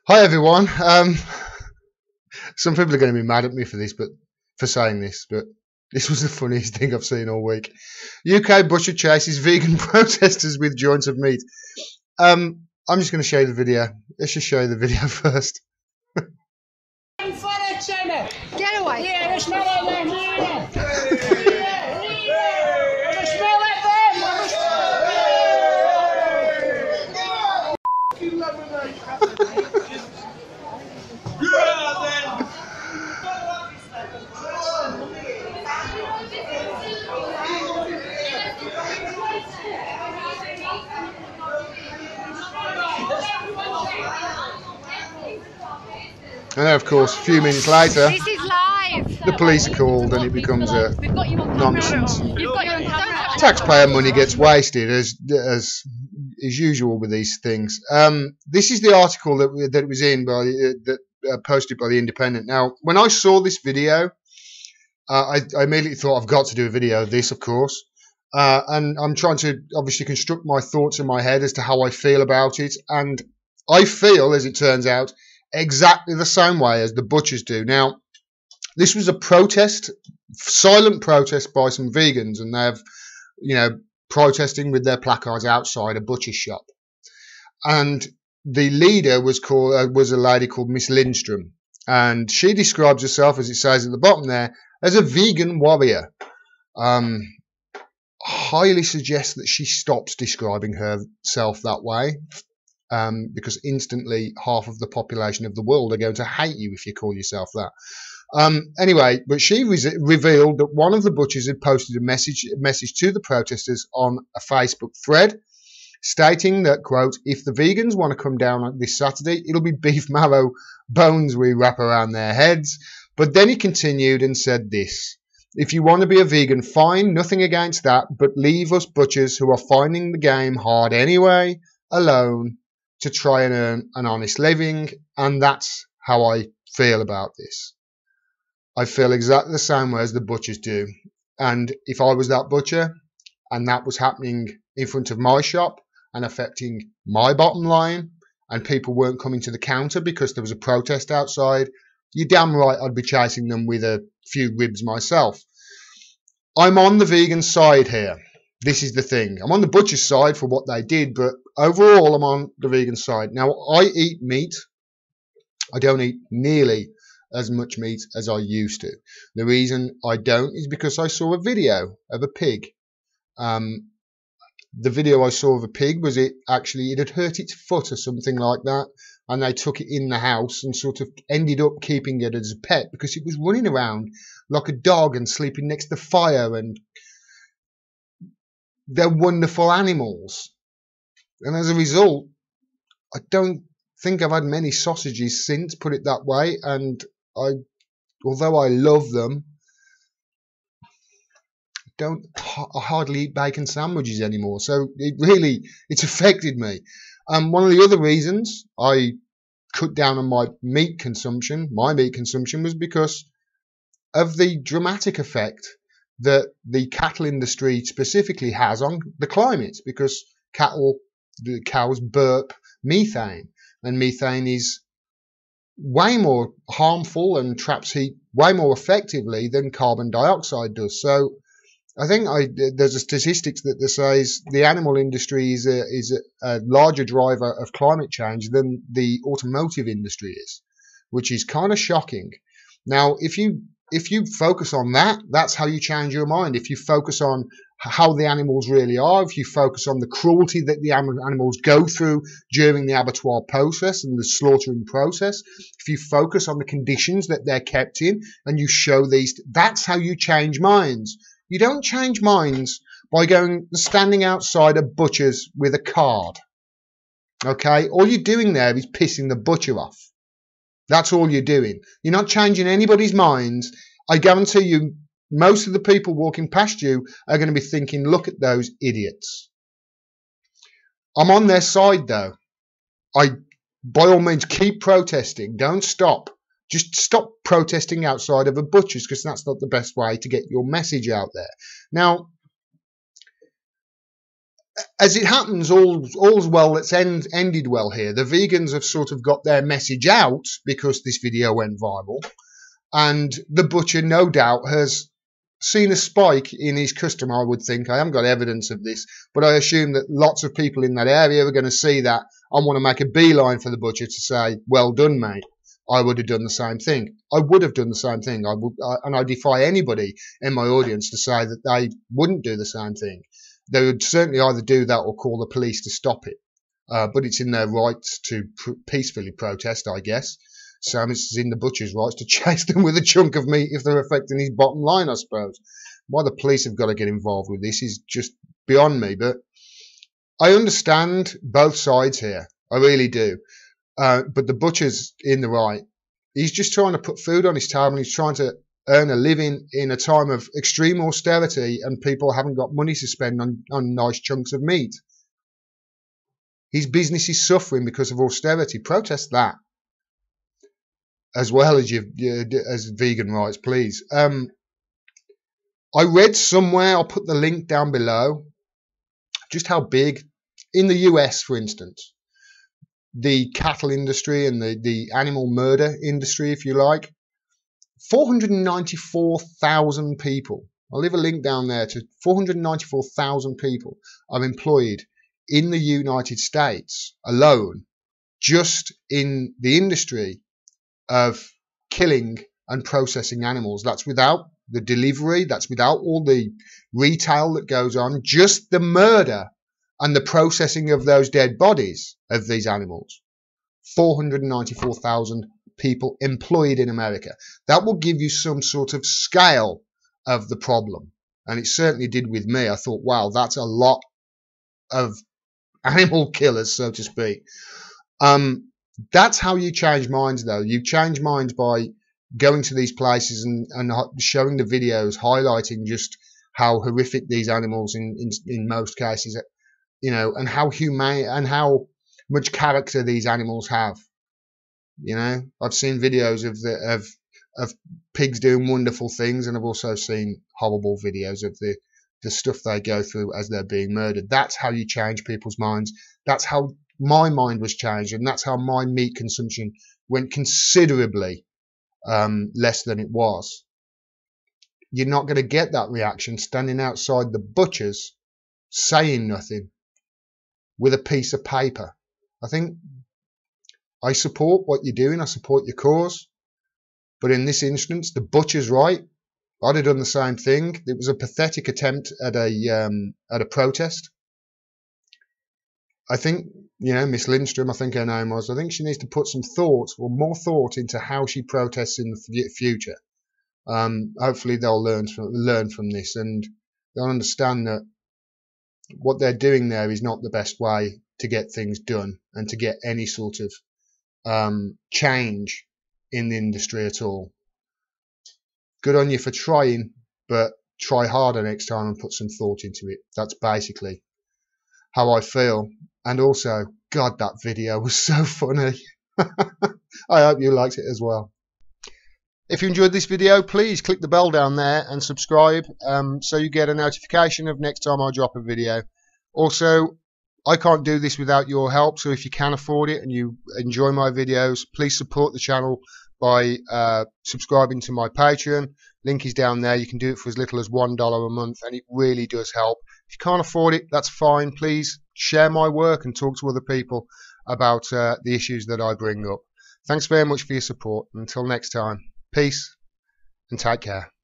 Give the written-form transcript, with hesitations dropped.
Hi everyone. Some people are going to be mad at me for this, but for saying this, but this was the funniest thing I've seen all week. UK butcher chases vegan protesters with joints of meat. I'm just going to show you the video. Let's just show you the video first. Get away! And then, of course, a few minutes later, This is live. the police are called and it becomes a We've got you on nonsense. camera. You've got you on camera. Taxpayer money gets wasted as is usual with these things. This is the article that it was in by posted by the Independent. Now, when I saw this video, I immediately thought I've got to do a video of this, of course, and I'm trying to obviously construct my thoughts in my head as to how I feel about it, and I feel, as it turns out, exactly the same way as the butchers do. Now, this was a protest, silent protest by some vegans, and they've, protesting with their placards outside a butcher's shop. And the leader was a lady called Miss Lindstrom, and she describes herself, as it says at the bottom there, as a vegan warrior. Highly suggest that she stops describing herself that way. Because instantly half of the population of the world are going to hate you if you call yourself that. Anyway, but she revealed that one of the butchers had posted a message to the protesters on a Facebook thread stating that, quote, if the vegans want to come down this Saturday, it'll be beef marrow bones we wrap around their heads. But then he continued and said this: if you want to be a vegan, fine, nothing against that, but leave us butchers who are finding the game hard anyway alone to try and earn an honest living. And that's how I feel about this. I feel exactly the same way as the butchers do. And if I was that butcher and that was happening in front of my shop and affecting my bottom line, and people weren't coming to the counter because there was a protest outside, you're damn right I'd be chasing them with a few ribs myself. I'm on the vegan side here. This is the thing. I'm on the butcher's side for what they did, but overall I'm on the vegan side. Now, I eat meat. I don't eat nearly as much meat as I used to. The reason I don't is because I saw a video of a pig. The video I saw of a pig was it had hurt its foot or something like that, and they took it in the house and sort of ended up keeping it as a pet because it was running around like a dog and sleeping next to the fire, and they're wonderful animals. And as a result, I don't think I've had many sausages since, put it that way, and although I love them, I hardly eat bacon sandwiches anymore. So it's affected me. One of the other reasons I cut down on my meat consumption was because of the dramatic effect that the cattle industry specifically has on the climate, because the cows burp methane, and methane is way more harmful and traps heat way more effectively than carbon dioxide does. So I think there's a statistics that says the animal industry is a larger driver of climate change than the automotive industry is, which is kind of shocking. Now, if you focus on that, that's how you change your mind. If you focus on how the animals really are, if you focus on the cruelty that the animals go through during the abattoir process and the slaughtering process, if you focus on the conditions that they're kept in and you show these, that's how you change minds. You don't change minds by standing outside a butcher's with a card. Okay? All you're doing there is pissing the butcher off. That's all you're doing. You're not changing anybody's minds. I guarantee you, most of the people walking past you are going to be thinking, look at those idiots. I'm on their side, though. By all means, keep protesting. Don't stop. Just stop protesting outside of a butcher's, because that's not the best way to get your message out there. Now, as it happens, all's well that's ended well here. The vegans have sort of got their message out because this video went viral, and the butcher no doubt has seen a spike in his custom, I would think. I haven't got evidence of this, but I assume that lots of people in that area are going to see that and want to make a beeline for the butcher to say, well done, mate. I would have done the same thing. I would have done the same thing. And I defy anybody in my audience to say that they wouldn't do the same thing. They would certainly either do that or call the police to stop it. But it's in their rights to peacefully protest, I guess. So it's in the butcher's rights to chase them with a chunk of meat if they're affecting his bottom line, I suppose. Why the police have got to get involved with this is just beyond me. But I understand both sides here. I really do. But the butcher's in the right. He's just trying to put food on his table, and he's trying to earn a living in a time of extreme austerity, and people haven't got money to spend on nice chunks of meat. His business is suffering because of austerity. Protest that, as well as as vegan rights, please. I read somewhere, I'll put the link down below, just how big, in the US, for instance, the cattle industry and the animal murder industry, if you like, 494,000 people. I'll leave a link down there to 494,000 people are employed in the United States alone, just in the industry of killing and processing animals. That's without the delivery, that's without all the retail that goes on, just the murder and the processing of those dead bodies of these animals. 494,000 people employed in America. That will give you some sort of scale of the problem. And it certainly did with me. I thought, wow, that's a lot of animal killers, so to speak. That's how you change minds, though. You change minds by going to these places and showing the videos, highlighting just how horrific these animals in most cases, you know, and how humane and how much character these animals have. You know, I've seen videos of pigs doing wonderful things, and I've also seen horrible videos of the stuff they go through as they're being murdered. That's how you change people's minds. That's how my mind was changed, and that's how my meat consumption went considerably less than it was. You're not going to get that reaction standing outside the butcher's saying nothing with a piece of paper. I think I support what you're doing. I support your cause. But in this instance, the butcher's right. I'd have done the same thing. It was a pathetic attempt at a protest. I think, you know, Miss Lindstrom, I think her name was, I think she needs to put some thought, or more thought, into how she protests in the future. Hopefully they'll learn from this, and they'll understand that what they're doing there is not the best way to get things done and to get any sort of change in the industry at all. Good on you for trying, but try harder next time and put some thought into it. That's basically how I feel. And also, God, that video was so funny. I hope you liked it as well. If you enjoyed this video, please click the bell down there and subscribe so you get a notification of next time I drop a video. Also, I can't do this without your help, so if you can afford it and you enjoy my videos, please support the channel by subscribing to my Patreon. Link is down there. You can do it for as little as $1 a month, and it really does help. If you can't afford it, that's fine. Please share my work and talk to other people about the issues that I bring up. Thanks very much for your support. Until next time, peace and take care.